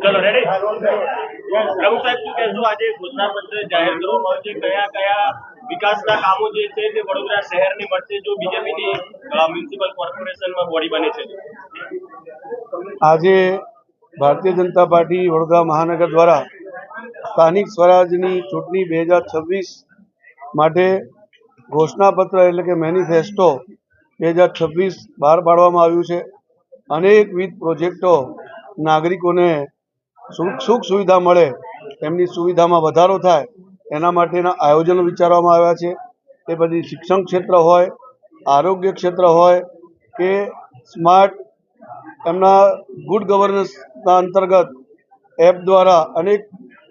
ચલો રેડી પ્રમુખ સાહેબ શું કહેશો આજે ઘોષણાપત્ર જાહેર કરવામાં આવ્યું છે કયા કયા વિકાસના કામો જે છે તે વડોદરા શહેરને મળશે જો બીજેપીની મ્યુનિસિપલ કોર્પોરેશનમાં બોડી બને છે? આજે ભારતીય જનતા પાર્ટી વડોદરા મહાનગર દ્વારા સ્થાનિક સ્વરાજની ચૂંટણી 2026 માટે ઘોષણાપત્ર એટલે કે મેનિફેસ્ટો 2026 બહાર પાડવામાં આવ્યું છે। અનેકવિધ પ્રોજેક્ટો નાગરિકોને સુખ સુવિધા મળે, એમની સુવિધામાં વધારો થાય એના માટેના આયોજનો વિચારવામાં આવ્યા છે। એ પછી શિક્ષણ ક્ષેત્ર હોય, આરોગ્ય ક્ષેત્ર હોય કે સ્માર્ટ એમના ગુડ ગવર્નન્સના અંતર્ગત એપ દ્વારા અનેક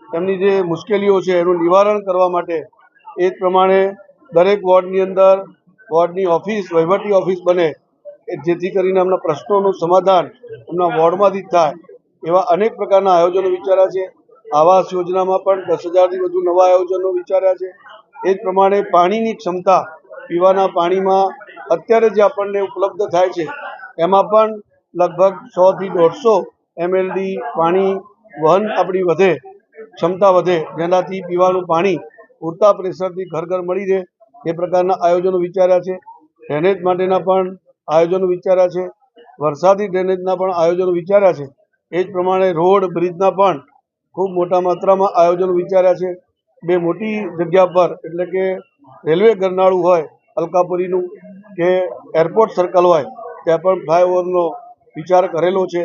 એમની જે મુશ્કેલીઓ છે એનું નિવારણ કરવા માટે એ જ પ્રમાણે દરેક વોર્ડની અંદર વોર્ડની ઓફિસ વહીવટી ઓફિસ બને જેથી કરીને એમના પ્રશ્નોનું સમાધાન એમના વોર્ડમાંથી જ થાય એવા અનેક પ્રકારના આયોજનો વિચાર્યા છે। આવાસ યોજનામાં પણ 10,000થી વધુ નવા આયોજનો વિચાર્યા છે। એ જ પ્રમાણે પાણીની ક્ષમતા પીવાના પાણીમાં અત્યારે જે આપણને ઉપલબ્ધ થાય છે એમાં પણ લગભગ 100થી 150 mld પાણી વહન આપણી વધે, ક્ષમતા વધે, જેનાથી પીવાનું પાણી પૂરતા પ્રેશરથી ઘર ઘર મળી રહે એ પ્રકારના આયોજનો વિચાર્યા છે। ડ્રેનેજ માટેના પણ આયોજનો વિચાર્યા છે, વરસાદી ડ્રેનેજના પણ આયોજનો વિચાર્યા છે। એ જ પ્રમાણે રોડ બ્રિજના પણ ખૂબ મોટા માત્રામાં આયોજનો વિચાર્યા છે। બે મોટી જગ્યા પર એટલે કે રેલવે ગરનાળું હોય અલકાપુરીનું કે એરપોર્ટ સર્કલ હોય ત્યાં પણ ફ્લાયઓવરનો વિચાર કરેલો છે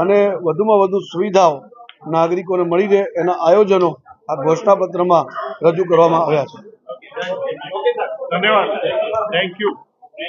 અને વધુમાં વધુ સુવિધાઓ નાગરિકોને મળી રહે એના આયોજનો આ ઘોષણાપત્રમાં રજૂ કરવામાં આવ્યા છે। ધન્યવાદ, થેન્ક યુ।